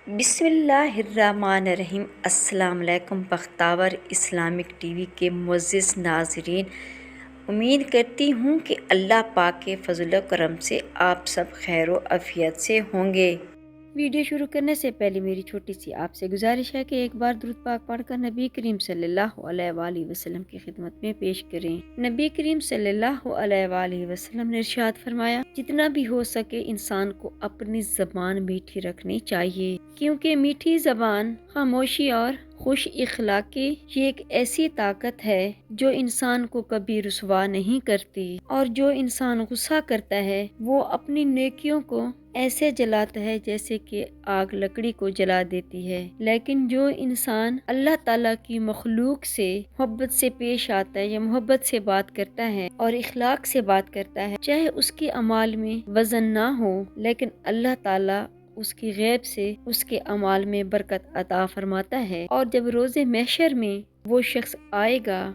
بسم اللہ الرحمن الرحیم۔ السلام علیکم بختاور اسلامک ٹی وی کے معزز ناظرین، امید کرتی ہوں کہ اللہ پاک کے فضل و کرم سے آپ سب خیر و عافیت سے ہوں گے۔ ویڈیو شروع کرنے سے پہلے میری چھوٹی سی آپ سے گزارش ہے کہ ایک بار درود پاک پڑھ کر نبی کریم صلی اللہ علیہ وآلہ وسلم کی خدمت میں پیش کریں۔ نبی کریم صلی اللہ علیہ وآلہ وسلم نے ارشاد فرمایا، جتنا بھی ہو سکے انسان کو اپنی زبان میٹھی رکھنی چاہیے، کیونکہ میٹھی زبان، خاموشی اور خوش اخلاقی یہ ایک ایسی طاقت ہے جو انسان کو کبھی رسوا نہیں کرتی، اور جو انسان غصہ کرتا ہے وہ اپنی نیکیوں کو ایسے جلاتا ہے جیسے کہ آگ لکڑی کو جلا دیتی ہے، لیکن جو انسان اللہ تعالیٰ کی مخلوق سے محبت سے پیش آتا ہے یا محبت سے بات کرتا ہے اور اخلاق سے بات کرتا ہے، چاہے اس کے اعمال میں وزن نہ ہو، لیکن اللہ تعالیٰ اس کی غیب سے اس کے اعمال میں برکت عطا فرماتا ہے، اور جب روز محشر میں وہ شخص آئے گا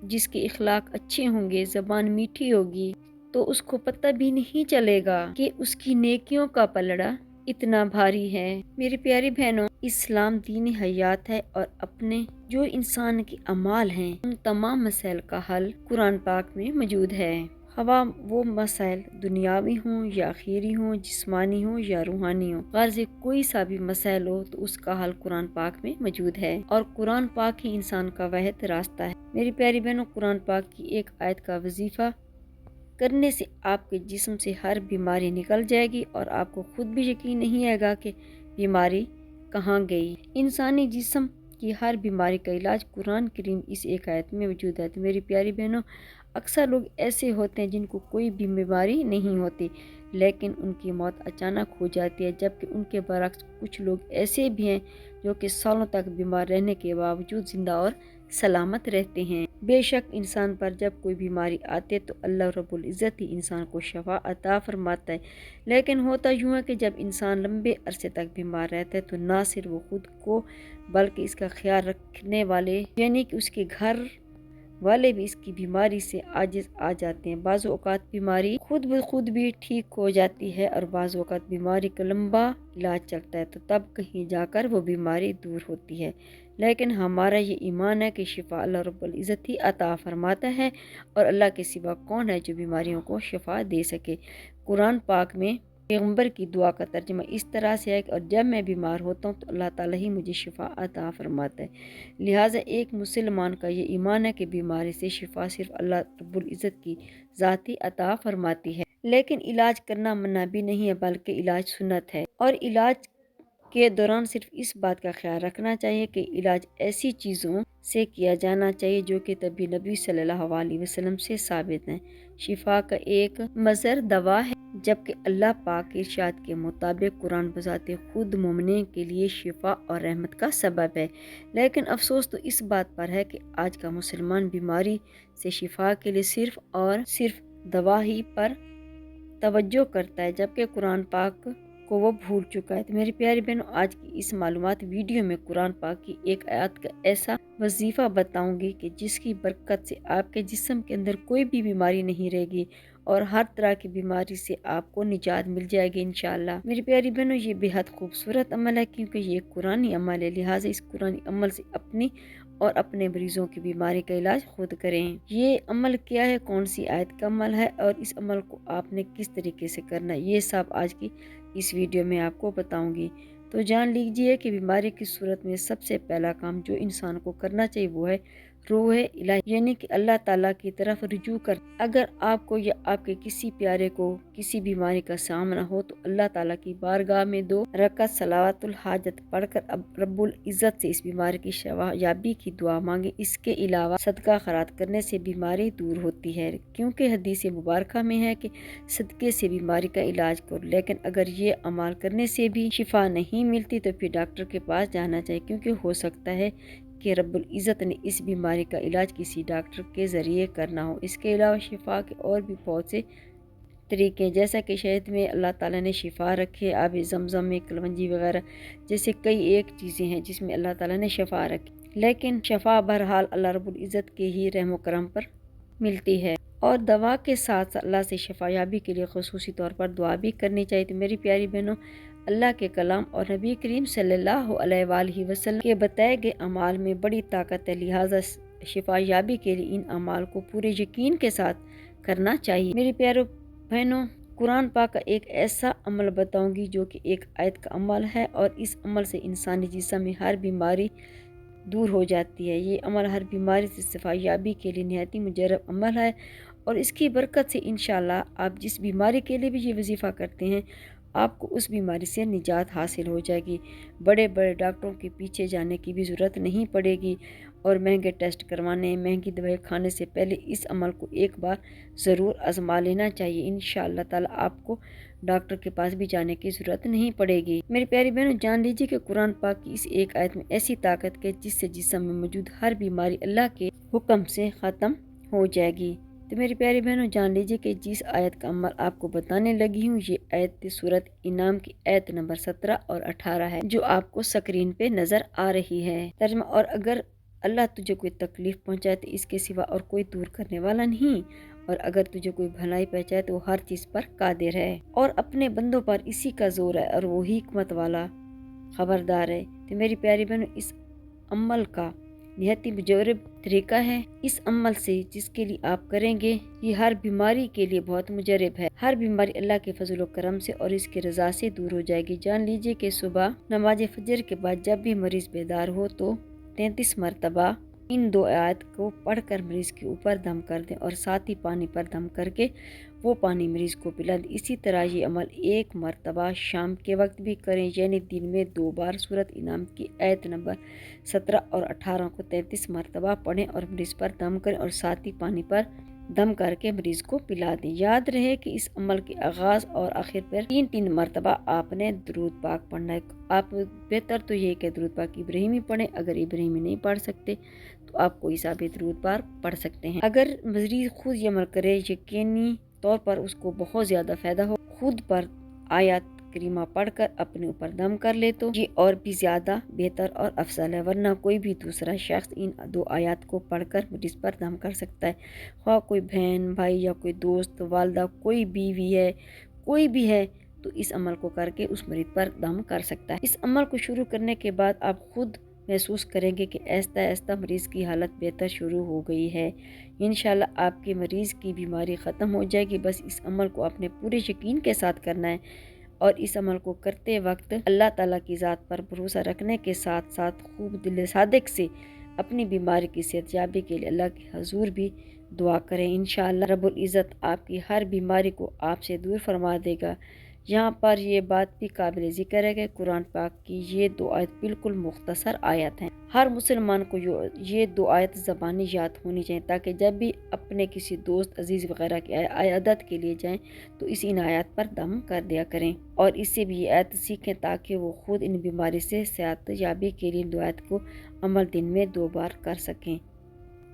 جس کے اخلاق اچھے ہوں گے، زبان میٹھی ہوگی، تو اس کو پتہ بھی نہیں چلے گا کہ اس کی نیکیوں کا پلڑا اتنا بھاری ہے۔ میری پیاری بہنوں، اسلام دین حیات ہے، اور اپنے جو انسان کے اعمال ہیں ان تمام مسائل کا حل قرآن پاک میں موجود ہے، خواہ وہ مسائل دنیاوی ہوں یا آخری ہوں، جسمانی ہوں یا روحانی ہوں، غرض کوئی سا بھی مسائل ہو تو اس کا حل قرآن پاک میں موجود ہے، اور قرآن پاک ہی انسان کا واحد راستہ ہے۔ میری پیاری بہنوں، قرآن پاک کی ایک آیت کا وظیفہ کرنے سے آپ کے جسم سے ہر بیماری نکل جائے گی، اور آپ کو خود بھی یقین نہیں آئے گا کہ بیماری کہاں گئی۔ انسانی جسم کی ہر بیماری کا علاج قرآن کریم اس ایک آیت میں موجود ہے۔ تو میری پیاری بہنوں، اکثر لوگ ایسے ہوتے ہیں جن کو کوئی بھی بیماری نہیں ہوتی، لیکن ان کی موت اچانک ہو جاتی ہے، جبکہ ان کے برعکس کچھ لوگ ایسے بھی ہیں جو کہ سالوں تک بیمار رہنے کے باوجود زندہ اور سلامت رہتے ہیں۔ بے شک انسان پر جب کوئی بیماری آتی ہے تو اللہ رب العزت ہی انسان کو شفا عطا فرماتا ہے، لیکن ہوتا یوں ہے کہ جب انسان لمبے عرصے تک بیمار رہتا ہے تو نہ صرف وہ خود کو بلکہ اس کا خیال رکھنے والے یعنی کہ اس کے گھر والے بھی اس کی بیماری سے عاجز آ جاتے ہیں۔ بعض اوقات بیماری خود بخود بھی ٹھیک ہو جاتی ہے، اور بعض اوقات بیماری کا لمبا علاج چلتا ہے، تو تب کہیں جا کر وہ بیماری دور ہوتی ہے، لیکن ہمارا یہ ایمان ہے کہ شفا اللہ رب العزت ہی عطا فرماتا ہے، اور اللہ کے سوا کون ہے جو بیماریوں کو شفا دے سکے۔ قرآن پاک میں پیغمبر کی دعا کا ترجمہ اس طرح سے ہے کہ اور جب میں بیمار ہوتا ہوں تو اللہ تعالیٰ ہی مجھے شفا عطا فرماتا ہے۔ لہٰذا ایک مسلمان کا یہ ایمان ہے کہ بیماری سے شفا صرف اللہ رب العزت کی ذات ہی عطا فرماتی ہے، لیکن علاج کرنا منع بھی نہیں ہے بلکہ علاج سنت ہے، اور علاج کے دوران صرف اس بات کا خیال رکھنا چاہیے کہ علاج ایسی چیزوں سے کیا جانا چاہیے جو کہ طبی نبی صلی اللہ علیہ وسلم سے ثابت ہیں۔ شفا کا ایک مظہر دوا ہے، جبکہ اللہ پاک کے ارشاد کے مطابق قرآن بذات خود مومنین کے لیے شفا اور رحمت کا سبب ہے، لیکن افسوس تو اس بات پر ہے کہ آج کا مسلمان بیماری سے شفا کے لیے صرف اور صرف دوا ہی پر توجہ کرتا ہے، جبکہ قرآن پاک کو وہ بھول چکا ہے۔ تو میری پیاری بہنوں، آج کی اس معلومات ویڈیو میں قرآن پاک کی ایک آیت کا ایسا وظیفہ بتاؤں گی کہ جس کی برکت سے آپ کے جسم کے اندر کوئی بھی بیماری نہیں رہے گی، اور ہر طرح کی بیماری سے آپ کو نجات مل جائے گی انشاءاللہ۔ میری پیاری بہنوں، یہ بے حد خوبصورت عمل ہے، کیونکہ یہ ایک قرآنی عمل ہے، لہٰذا اس قرآنی عمل سے اپنی اور اپنے مریضوں کی بیماری کا علاج خود کریں۔ یہ عمل کیا ہے، کون سی آیت کا عمل ہے، اور اس عمل کو آپ نے کس طریقے سے کرنا ہے، یہ سب آج کی اس ویڈیو میں آپ کو بتاؤں گی۔ تو جان لیجئے کہ بیماری کی صورت میں سب سے پہلا کام جو انسان کو کرنا چاہیے وہ ہے روح الہی، یعنی کہ اللہ تعالیٰ کی طرف رجوع کر۔ اگر آپ کو یا آپ کے کسی پیارے کو کسی بیماری کا سامنا ہو تو اللہ تعالیٰ کی بارگاہ میں 2 رکعت صلوات الحاجت پڑھ کر اب رب العزت سے اس بیماری کی شفا یابی کی دعا مانگے۔ اس کے علاوہ صدقہ خیرات کرنے سے بیماری دور ہوتی ہے، کیونکہ حدیث مبارکہ میں ہے کہ صدقے سے بیماری کا علاج کرو، لیکن اگر یہ عمل کرنے سے بھی شفا نہیں ملتی تو پھر ڈاکٹر کے پاس جانا چاہیے، کیونکہ ہو سکتا ہے کہ رب العزت نے اس بیماری کا علاج کسی ڈاکٹر کے ذریعے کرنا ہو۔ اس کے علاوہ شفا کے اور بھی بہت سے طریقے ہیں، جیسا کہ شہد میں اللہ تعالیٰ نے شفا رکھی، آب زمزم میں کلونجی وغیرہ جیسے کئی ایک چیزیں ہیں جس میں اللہ تعالیٰ نے شفا رکھی، لیکن شفا بہرحال اللہ رب العزت کے ہی رحم و کرم پر ملتی ہے، اور دوا کے ساتھ اللہ سے شفا یابی کے لیے خصوصی طور پر دعا بھی کرنی چاہیے۔ تو میری پیاری بہنوں، اللہ کے کلام اور نبی کریم صلی اللہ علیہ وآلہ وسلم کے بتائے گئے اعمال میں بڑی طاقت ہے، لہٰذا شفا یابی کے لیے ان اعمال کو پورے یقین کے ساتھ کرنا چاہیے۔ میری پیارو بہنوں، قرآن پاک کا ایک ایسا عمل بتاؤں گی جو کہ ایک آیت کا عمل ہے، اور اس عمل سے انسانی جسم میں ہر بیماری دور ہو جاتی ہے۔ یہ عمل ہر بیماری سے شفا یابی کے لیے نہایت مجرب عمل ہے، اور اس کی برکت سے انشاءاللہ آپ جس بیماری کے لیے بھی یہ وظیفہ کرتے ہیں آپ کو اس بیماری سے نجات حاصل ہو جائے گی۔ بڑے بڑے ڈاکٹروں کے پیچھے جانے کی بھی ضرورت نہیں پڑے گی، اور مہنگے ٹیسٹ کروانے، مہنگی دوائی کھانے سے پہلے اس عمل کو ایک بار ضرور آزما لینا چاہیے۔ انشاءاللہ تعالی آپ کو ڈاکٹر کے پاس بھی جانے کی ضرورت نہیں پڑے گی۔ میری پیاری بہنوں، جان لیجیے کہ قرآن پاک کی اس ایک آیت میں ایسی طاقت ہے جس سے جسم میں موجود ہر بیماری اللہ کے حکم سے ختم ہو جائے گی۔ تو میری پیاری بہنوں، جان لیجیے کہ جس آیت کا عمل آپ کو بتانے لگی ہوں یہ آیت سورۃ انعام کی آیت نمبر 17 اور 18 ہے، جو آپ کو سکرین پہ نظر آ رہی ہے۔ ترجمہ: اور اگر اللہ تجھے کوئی تکلیف پہنچائے تو اس کے سوا اور کوئی دور کرنے والا نہیں، اور اگر تجھے کوئی بھلائی پہنچائے تو وہ ہر چیز پر قادر ہے، اور اپنے بندوں پر اسی کا زور ہے، اور وہی حکمت والا خبردار ہے۔ تو میری پیاری بہنوں، اس عمل کا نہایت مجرب طریقہ ہے۔ اس عمل سے جس کے لیے آپ کریں گے یہ ہر بیماری کے لیے بہت مجرب ہے۔ ہر بیماری اللہ کے فضل و کرم سے اور اس کی رضا سے دور ہو جائے گی۔ جان لیجیے کہ صبح نماز فجر کے بعد جب بھی مریض بیدار ہو تو 33 مرتبہ ان دو آیات کو پڑھ کر مریض کے اوپر دم کر دیں، اور ساتھ ہی پانی پر دم کر کے وہ پانی مریض کو پلا دیں۔ اسی طرح یہ عمل ایک مرتبہ شام کے وقت بھی کریں، یعنی دن میں 2 بار سورۃ انعام کی آیت نمبر 17 اور 18 کو 33 مرتبہ پڑھیں اور مریض پر دم کریں، اور ساتھ ہی پانی پر دم کر کے مریض کو پلا دیں۔ یاد رہے کہ اس عمل کے آغاز اور آخر پر 3 مرتبہ آپ نے درود پاک پڑھنا ہے۔ آپ بہتر تو یہ کہ درود پاک ابراہیمی پڑھیں، اگر ابراہیمی نہیں پڑھ سکتے تو آپ کوئی سا بھی درود پاک پڑھ سکتے ہیں۔ اگر مریض خود یہ عمل کرے یقینی طور پر اس کو بہت زیادہ فائدہ ہو، خود پر آیات کریمہ پڑھ کر اپنے اوپر دم کر لے تو یہ اور بھی زیادہ بہتر اور افضل ہے، ورنہ کوئی بھی دوسرا شخص ان 2 آیات کو پڑھ کر مریض پر دم کر سکتا ہے، خواہ کوئی بہن، بھائی یا کوئی دوست، والدہ، کوئی بیوی ہے، کوئی بھی ہے تو اس عمل کو کر کے اس مریض پر دم کر سکتا ہے۔ اس عمل کو شروع کرنے کے بعد آپ خود محسوس کریں گے کہ آہستہ آہستہ مریض کی حالت بہتر شروع ہو گئی ہے۔ انشاءاللہ آپ کے مریض کی بیماری ختم ہو جائے گی۔ بس اس عمل کو اپنے پورے یقین کے ساتھ کرنا ہے، اور اس عمل کو کرتے وقت اللہ تعالیٰ کی ذات پر بھروسہ رکھنے کے ساتھ ساتھ خوب دل صادق سے اپنی بیماری کی صحت یابی کے لیے اللہ کے حضور بھی دعا کریں۔ انشاءاللہ رب العزت آپ کی ہر بیماری کو آپ سے دور فرما دے گا۔ یہاں پر یہ بات بھی قابل ذکر ہے کہ قرآن پاک کی یہ 2 آیت بالکل مختصر آیت ہیں۔ ہر مسلمان کو یہ 2 آیت زبانی یاد ہونی چاہیے، تاکہ جب بھی اپنے کسی دوست عزیز وغیرہ کی عیادت کے لیے جائیں تو ان آیات پر دم کر دیا کریں، اور اس سے بھی یہ آیت سیکھیں تاکہ وہ خود ان بیماری سے صحت یابی کے لیے 2 آیت کو عمل دن میں 2 بار کر سکیں،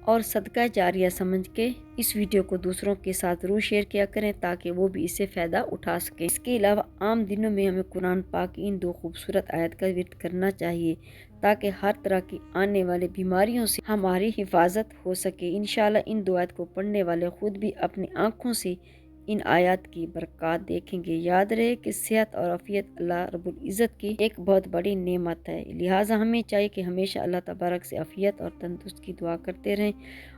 اور صدقہ جاریہ سمجھ کے اس ویڈیو کو دوسروں کے ساتھ ضرور شیئر کیا کریں تاکہ وہ بھی اس سے فائدہ اٹھا سکیں۔ اس کے علاوہ عام دنوں میں ہمیں قرآن پاک کی ان 2 خوبصورت آیات کا ورد کرنا چاہیے تاکہ ہر طرح کی آنے والی بیماریوں سے ہماری حفاظت ہو سکے۔ انشاءاللہ ان 2 آیات کو پڑھنے والے خود بھی اپنی آنکھوں سے ان آیات کی برکات دیکھیں گے۔ یاد رہے کہ صحت اور عافیت اللہ رب العزت کی ایک بہت بڑی نعمت ہے، لہٰذا ہمیں چاہیے کہ ہمیشہ اللہ تبارک سے عافیت اور تندرست کی دعا کرتے رہیں،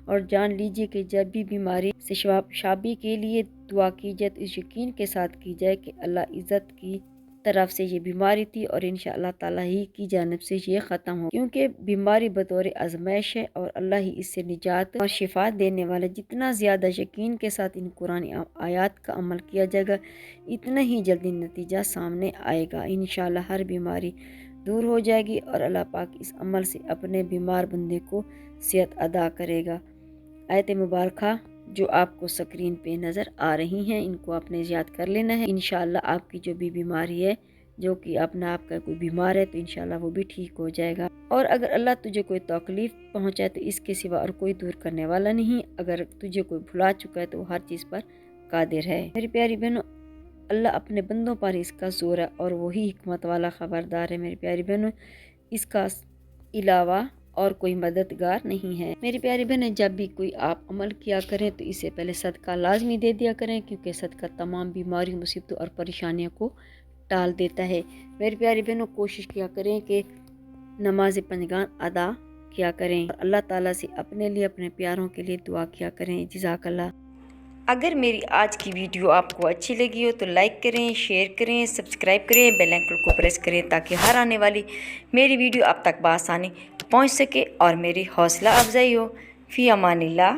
اور جان لیجیے کہ جب بھی بیماری سے شفا یابی کے لیے دعا کی جائے تو اس یقین کے ساتھ کی جائے کہ اللہ عزت کی طرف سے یہ بیماری تھی اور انشاءاللہ تعالیٰ ہی کی جانب سے یہ ختم ہو، کیونکہ بیماری بطور آزمائش ہے اور اللہ ہی اس سے نجات اور شفا دینے والا۔ جتنا زیادہ یقین کے ساتھ ان قرآن آیات کا عمل کیا جائے گا اتنا ہی جلدی نتیجہ سامنے آئے گا۔ انشاءاللہ ہر بیماری دور ہو جائے گی اور اللہ پاک اس عمل سے اپنے بیمار بندے کو صحت عطا کرے گا۔ آیت مبارکہ جو آپ کو سکرین پہ نظر آ رہی ہیں ان کو آپ نے یاد کر لینا ہے۔ انشاءاللہ آپ کی جو بھی بیماری ہے، جو کہ اپنا آپ کا کوئی بیمار ہے تو انشاءاللہ وہ بھی ٹھیک ہو جائے گا، اور اگر اللہ تجھے کوئی تکلیف پہنچائے تو اس کے سوا اور کوئی دور کرنے والا نہیں۔ اگر تجھے کوئی بھلا چکا ہے تو وہ ہر چیز پر قادر ہے۔ میری پیاری بہنوں، اللہ اپنے بندوں پر اس کا زور ہے اور وہی حکمت والا خبردار ہے۔ میری پیاری بہنوں، اس کا علاوہ اور کوئی مددگار نہیں ہے۔ میری پیاری بہنیں، جب بھی کوئی آپ عمل کیا کریں تو اس سے پہلے صدقہ لازمی دے دیا کریں، کیونکہ صدقہ تمام بیماریوں، مصیبتوں اور پریشانیوں کو ڈال دیتا ہے۔ میری پیاری بہنوں، کوشش کیا کریں کہ نماز پنجگان ادا کیا کریں، اور اللہ تعالیٰ سے اپنے لیے، اپنے پیاروں کے لیے دعا کیا کریں۔ جزاک اللہ۔ اگر میری آج کی ویڈیو آپ کو اچھی لگی ہو تو لائک کریں، شیئر کریں، سبسکرائب کریں، بیل آئیکن کو پریس کریں تاکہ ہر آنے والی میری ویڈیو آپ تک بآسانی پہنچ سکے اور میری حوصلہ افزائی ہو۔ فی امان اللہ۔